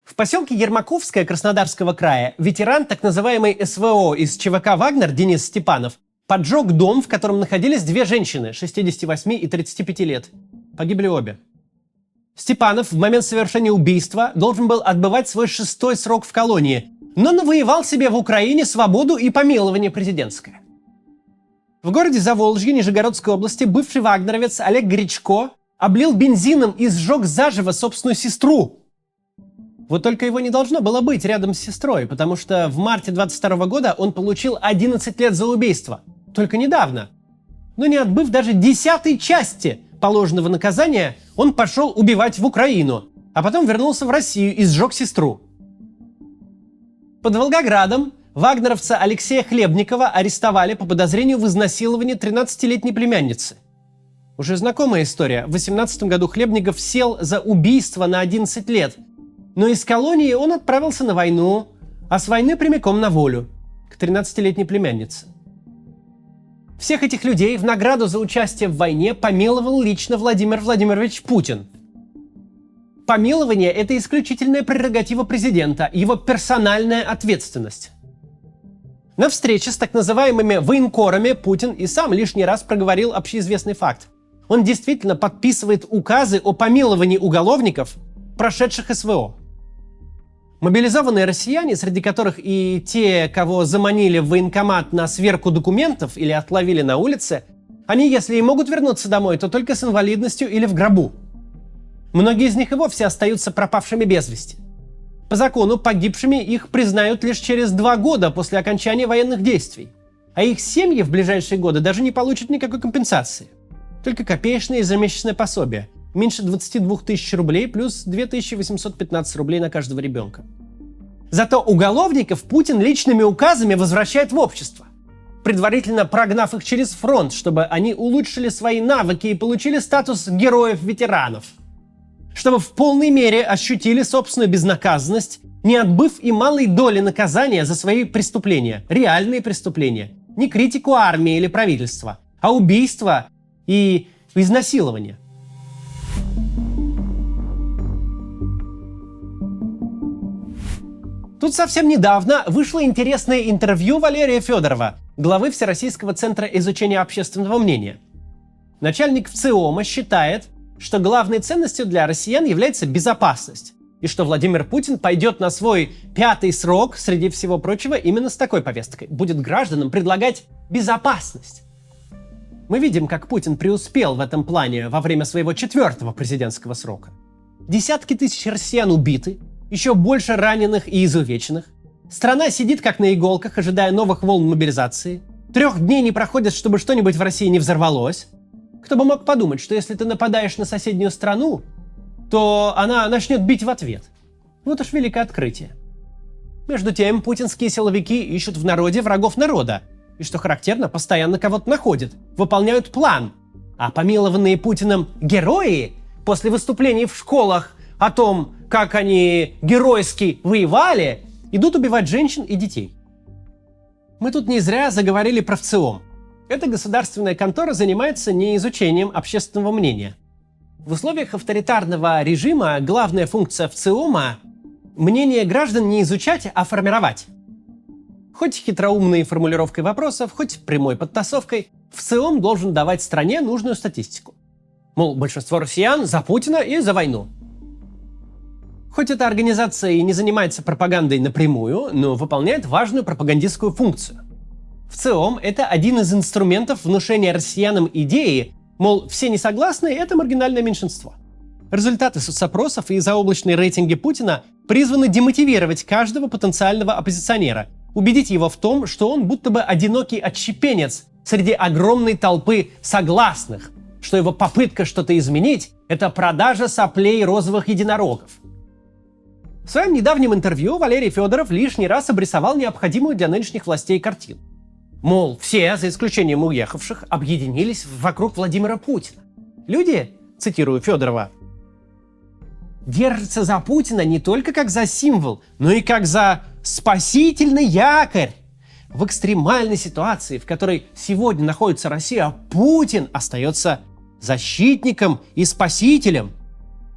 В поселке Ермаковское Краснодарского края ветеран так называемой СВО из ЧВК «Вагнер» Денис Степанов поджег дом, в котором находились две женщины 68 и 35 лет. Погибли обе. Степанов в момент совершения убийства должен был отбывать свой 6-й срок в колонии, но навоевал себе в Украине свободу и помилование президентское. В городе Заволжье Нижегородской области бывший вагнеровец Олег Гречко облил бензином и сжег заживо собственную сестру. Вот только его не должно было быть рядом с сестрой, потому что в марте 22 года он получил 11 лет за убийство. Только недавно. Но не отбыв даже 10-й части положенного наказания, он пошел убивать в Украину, а потом вернулся в Россию и сжег сестру. Под Волгоградом вагнеровца Алексея Хлебникова арестовали по подозрению в изнасиловании 13-летней племянницы. Уже знакомая история. В 18 году Хлебников сел за убийство на 11 лет, но из колонии он отправился на войну, а с войны прямиком на волю, к 13-летней племяннице. Всех этих людей в награду за участие в войне помиловал лично Владимир Владимирович Путин. Помилование – это исключительная прерогатива президента, его персональная ответственность. На встрече с так называемыми военкорами Путин и сам лишний раз проговорил общеизвестный факт. Он действительно подписывает указы о помиловании уголовников, прошедших СВО. Мобилизованные россияне, среди которых и те, кого заманили в военкомат на сверку документов или отловили на улице, они, если и могут вернуться домой, то только с инвалидностью или в гробу. Многие из них и вовсе остаются пропавшими без вести. По закону погибшими их признают лишь через 2 года после окончания военных действий, а их семьи в ближайшие годы даже не получат никакой компенсации. Только копеечное ежемесячное пособие. Меньше 22 тысяч рублей плюс 2815 рублей на каждого ребенка. Зато уголовников Путин личными указами возвращает в общество, предварительно прогнав их через фронт, чтобы они улучшили свои навыки и получили статус героев-ветеранов. Чтобы в полной мере ощутили собственную безнаказанность, не отбыв и малой доли наказания за свои преступления, реальные преступления, не критику армии или правительства, а убийства и изнасилования. Тут совсем недавно вышло интересное интервью Валерия Федорова, главы Всероссийского центра изучения общественного мнения. Начальник ВЦИОМа считает, что главной ценностью для россиян является безопасность, и что Владимир Путин пойдет на свой 5-й срок, среди всего прочего, именно с такой повесткой. Будет гражданам предлагать безопасность. Мы видим, как Путин преуспел в этом плане во время своего 4-го президентского срока. Десятки тысяч россиян убиты, еще больше раненых и изувеченных. Страна сидит как на иголках, ожидая новых волн мобилизации. 3 дней не проходит, чтобы что-нибудь в России не взорвалось. Кто бы мог подумать, что если ты нападаешь на соседнюю страну, то она начнет бить в ответ. Вот уж великое открытие. Между тем, путинские силовики ищут в народе врагов народа. И, что характерно, постоянно кого-то находят, выполняют план. А помилованные Путиным герои после выступлений в школах о том, как они геройски воевали, идут убивать женщин и детей. Мы тут не зря заговорили про ВЦИОМ. Эта государственная контора занимается не изучением общественного мнения. В условиях авторитарного режима главная функция ВЦИОМа – мнение граждан не изучать, а формировать. Хоть хитроумной формулировкой вопросов, хоть прямой подтасовкой, ВЦИОМ должен давать стране нужную статистику. Мол, большинство россиян за Путина и за войну. Хоть эта организация и не занимается пропагандой напрямую, но выполняет важную пропагандистскую функцию. ВЦИОМ – это один из инструментов внушения россиянам идеи, мол, все не согласны – это маргинальное меньшинство. Результаты соцопросов и заоблачные рейтинги Путина призваны демотивировать каждого потенциального оппозиционера, убедить его в том, что он будто бы одинокий отщепенец среди огромной толпы согласных, что его попытка что-то изменить – это продажа соплей розовых единорогов. В своем недавнем интервью Валерий Федоров лишний раз обрисовал необходимую для нынешних властей картину. Мол, все, за исключением уехавших, объединились вокруг Владимира Путина. Люди, цитирую Федорова, держатся за Путина не только как за символ, но и как за спасительный якорь. В экстремальной ситуации, в которой сегодня находится Россия, Путин остается защитником и спасителем.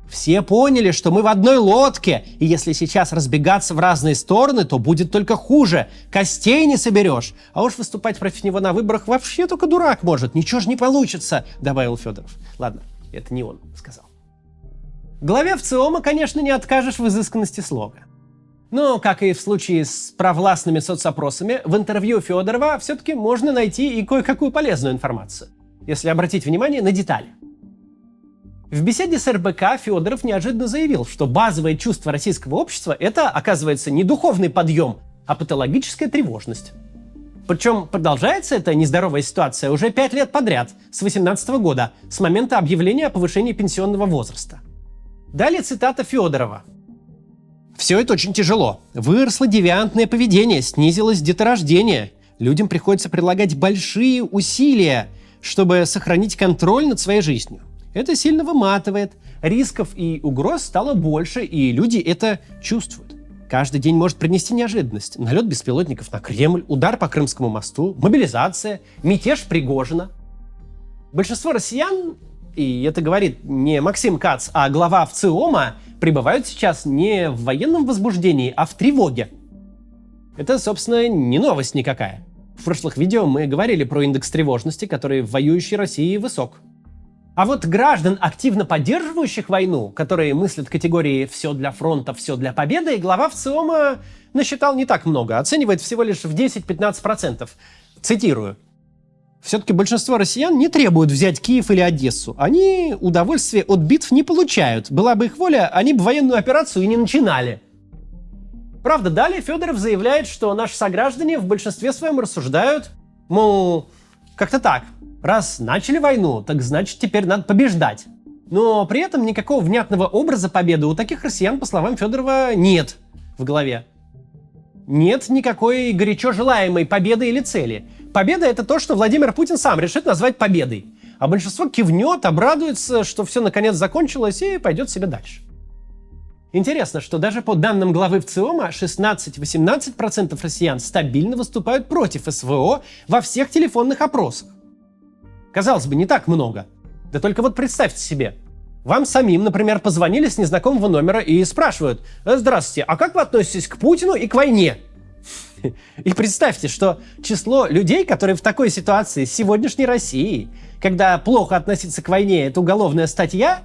Все поняли, что мы в одной лодке, и если сейчас разбегаться в разные стороны, то будет только хуже. Костей не соберешь. А уж выступать против него на выборах вообще только дурак может. Ничего же не получится, добавил Федоров. Ладно, это не он сказал. Главе ВЦИОМа, конечно, не откажешь в изысканности слога. Но, как и в случае с провластными соцопросами, в интервью Федорова все-таки можно найти и кое-какую полезную информацию, если обратить внимание на детали. В беседе с РБК Федоров неожиданно заявил, что базовое чувство российского общества – это, оказывается, не духовный подъем, а патологическая тревожность. Причем продолжается эта нездоровая ситуация уже 5 лет подряд, с 2018 года, с момента объявления о повышении пенсионного возраста. Далее цитата Федорова. «Все это очень тяжело. Выросло девиантное поведение, снизилось деторождение. Людям приходится прилагать большие усилия, чтобы сохранить контроль над своей жизнью. Это сильно выматывает, рисков и угроз стало больше, и люди это чувствуют. Каждый день может принести неожиданность. Налет беспилотников на Кремль, удар по Крымскому мосту, мобилизация, мятеж Пригожина. Большинство россиян, и это говорит не Максим Кац, а глава ВЦИОМа, пребывают сейчас не в военном возбуждении, а в тревоге. Это, собственно, не новость никакая. В прошлых видео мы говорили про индекс тревожности, который в воюющей России высок. А вот граждан, активно поддерживающих войну, которые мыслят категории «все для фронта, все для победы», глава ВЦИОМа насчитал не так много, оценивает всего лишь в 10-15%. Цитирую. «Все-таки большинство россиян не требуют взять Киев или Одессу. Они удовольствия от битв не получают. Была бы их воля, они бы военную операцию и не начинали». Правда, далее Федоров заявляет, что наши сограждане в большинстве своем рассуждают, мол, как-то так. Раз начали войну, так значит теперь надо побеждать. Но при этом никакого внятного образа победы у таких россиян, по словам Федорова, нет в голове. Нет никакой горячо желаемой победы или цели. Победа — это то, что Владимир Путин сам решит назвать победой. А большинство кивнет, обрадуется, что все наконец закончилось и пойдет себе дальше. Интересно, что даже по данным главы ВЦИОМа 16-18% россиян стабильно выступают против СВО во всех телефонных опросах. Казалось бы, не так много. Да только вот представьте себе. Вам самим, например, позвонили с незнакомого номера и спрашивают: «Здравствуйте, а как вы относитесь к Путину и к войне?» И представьте, что число людей, которые в такой ситуации с сегодняшней Россией, когда плохо относиться к войне — это уголовная статья,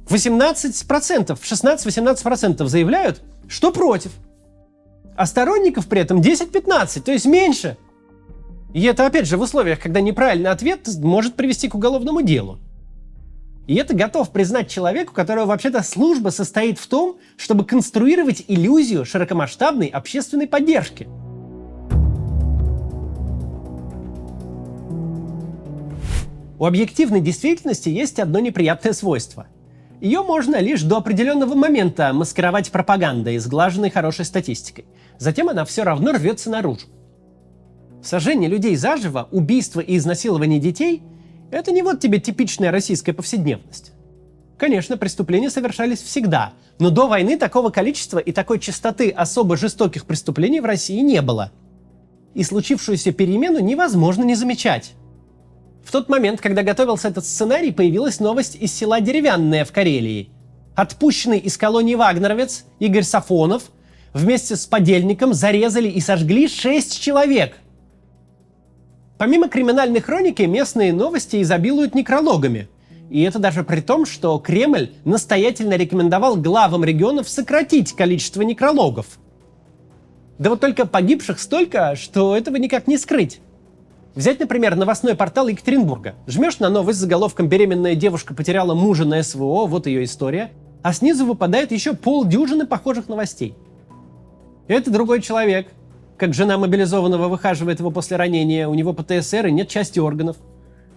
16-18% заявляют, что против. А сторонников при этом 10-15, то есть меньше. И это, опять же, в условиях, когда неправильный ответ может привести к уголовному делу. И это готов признать человек, у которого вообще-то служба состоит в том, чтобы конструировать иллюзию широкомасштабной общественной поддержки. У объективной действительности есть одно неприятное свойство. Ее можно лишь до определенного момента маскировать пропагандой, сглаженной хорошей статистикой. Затем она все равно рвется наружу. Сожжение людей заживо, убийство и изнасилование детей – это не вот тебе типичная российская повседневность. Конечно, преступления совершались всегда, но до войны такого количества и такой частоты особо жестоких преступлений в России не было. И случившуюся перемену невозможно не замечать. В тот момент, когда готовился этот сценарий, появилась новость из села Деревянное в Карелии. Отпущенный из колонии вагнеровец Игорь Сафонов вместе с подельником зарезали и сожгли 6 человек. Помимо криминальной хроники, местные новости изобилуют некрологами. И это даже при том, что Кремль настоятельно рекомендовал главам регионов сократить количество некрологов. Да вот только погибших столько, что этого никак не скрыть. Взять, например, новостной портал Екатеринбурга. Жмешь на новость с заголовком «Беременная девушка потеряла мужа на СВО», вот ее история, а снизу выпадает еще полдюжины похожих новостей. Это другой человек. Как жена мобилизованного выхаживает его после ранения, у него ПТСР и нет части органов.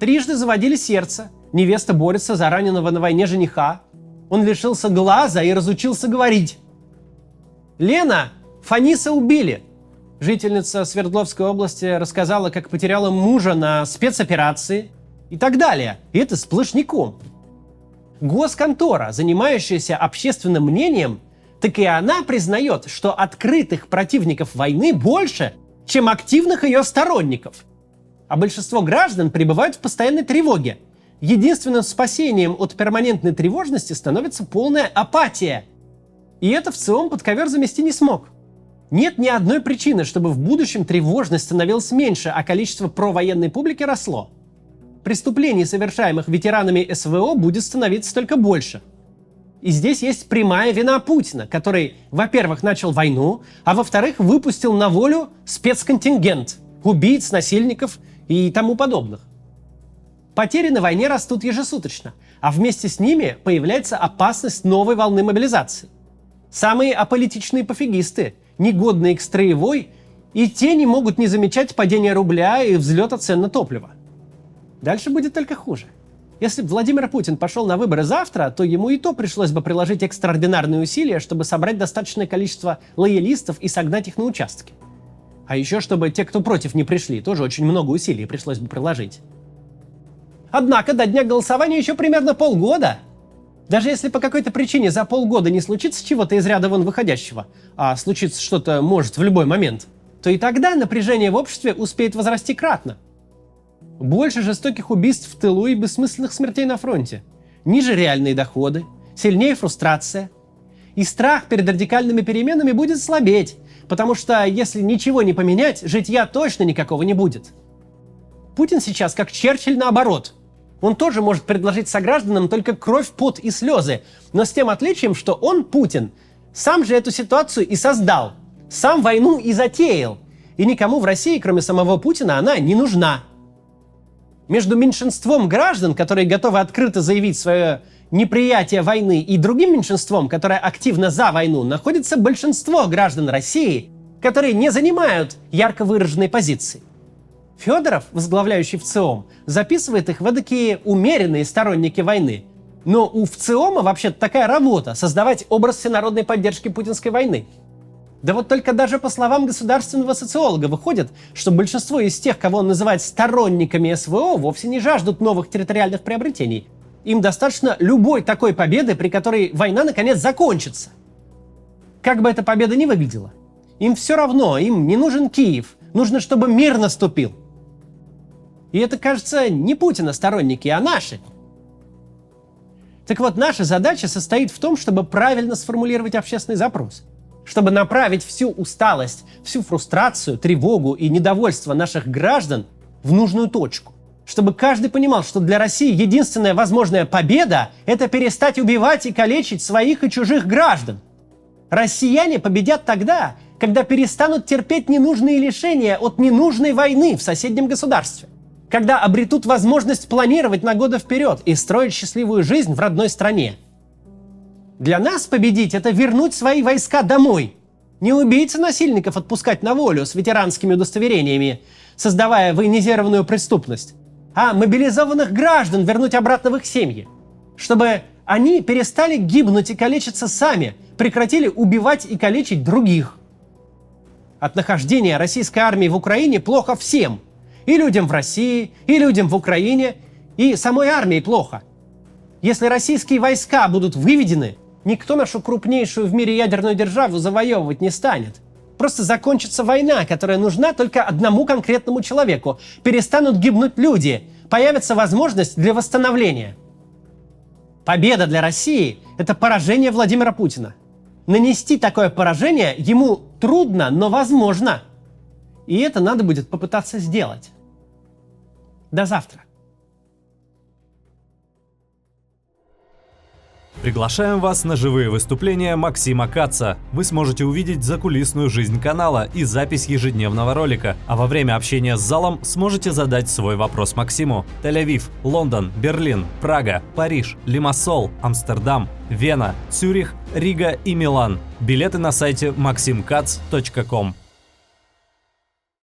Трижды заводили сердце. Невеста борется за раненого на войне жениха. Он лишился глаза и разучился говорить. Лена, Фаниса убили. Жительница Свердловской области рассказала, как потеряла мужа на спецоперации и так далее. И это сплошняком. Госконтора, занимающаяся общественным мнением, так и она признает, что открытых противников войны больше, чем активных ее сторонников. А большинство граждан пребывают в постоянной тревоге. единственным спасением от перманентной тревожности становится полная апатия. И это ВЦИОМ под ковер замести не смог. Нет ни одной причины, чтобы в будущем тревожность становилась меньше, а количество провоенной публики росло. Преступлений, совершаемых ветеранами СВО, будет становиться только больше. И здесь есть прямая вина Путина, который, во-первых, начал войну, а во-вторых, выпустил на волю спецконтингент убийц, насильников и тому подобных. Потери на войне растут ежесуточно, а вместе с ними появляется опасность новой волны мобилизации. Самые аполитичные пофигисты, негодные к строевой, и те не могут не замечать падения рубля и взлета цен на топливо. Дальше будет только хуже. Если бы Владимир Путин пошел на выборы завтра, то ему и то пришлось бы приложить экстраординарные усилия, чтобы собрать достаточное количество лоялистов и согнать их на участки. А еще, чтобы те, кто против, не пришли, тоже очень много усилий пришлось бы приложить. Однако до дня голосования еще примерно полгода. Даже если по какой-то причине за полгода не случится чего-то из ряда вон выходящего, а случится что-то может в любой момент, то и тогда напряжение в обществе успеет возрасти кратно. Больше жестоких убийств в тылу и бессмысленных смертей на фронте. Ниже реальные доходы, сильнее фрустрация. И страх перед радикальными переменами будет слабеть, потому что если ничего не поменять, житья точно никакого не будет. Путин сейчас как Черчилль наоборот. Он тоже может предложить согражданам только кровь, пот и слезы, но с тем отличием, что он, Путин, сам же эту ситуацию и создал, сам войну и затеял, и никому в России, кроме самого Путина, она не нужна. Между меньшинством граждан, которые готовы открыто заявить свое неприятие войны, и другим меньшинством, которое активно за войну, находится большинство граждан России, которые не занимают ярко выраженной позиции. Федоров, возглавляющий ВЦИОМ, записывает их в эдакие умеренные сторонники войны. Но у ВЦИОМа вообще-то такая работа – создавать образ всенародной поддержки путинской войны. Да вот только даже по словам государственного социолога выходит, что большинство из тех, кого он называет сторонниками СВО, вовсе не жаждут новых территориальных приобретений. Им достаточно любой такой победы, при которой война наконец закончится. Как бы эта победа ни выглядела. Им все равно, им не нужен Киев, нужно, чтобы мир наступил. И это, кажется, не Путина сторонники, а наши. Так вот, наша задача состоит в том, чтобы правильно сформулировать общественный запрос. Чтобы направить всю усталость, всю фрустрацию, тревогу и недовольство наших граждан в нужную точку. Чтобы каждый понимал, что для России единственная возможная победа – это перестать убивать и калечить своих и чужих граждан. Россияне победят тогда, когда перестанут терпеть ненужные лишения от ненужной войны в соседнем государстве. Когда обретут возможность планировать на годы вперед и строить счастливую жизнь в родной стране. Для нас победить – это вернуть свои войска домой. Не убийц-насильников отпускать на волю с ветеранскими удостоверениями, создавая военизированную преступность, а мобилизованных граждан вернуть обратно в их семьи. Чтобы они перестали гибнуть и калечиться сами, прекратили убивать и калечить других. От нахождения российской армии в Украине плохо всем. И людям в России, и людям в Украине, и самой армии плохо. Если российские войска будут выведены, никто нашу крупнейшую в мире ядерную державу завоевывать не станет. Просто закончится война, которая нужна только одному конкретному человеку. Перестанут гибнуть люди, появится возможность для восстановления. Победа для России – это поражение Владимира Путина. Нанести такое поражение ему трудно, но возможно. И это надо будет попытаться сделать. До завтра. Приглашаем вас на живые выступления Максима Каца. Вы сможете увидеть закулисную жизнь канала и запись ежедневного ролика. А во время общения с залом сможете задать свой вопрос Максиму. Тель-Авив, Лондон, Берлин, Прага, Париж, Лимассол, Амстердам, Вена, Цюрих, Рига и Милан. Билеты на сайте maximkatz.com.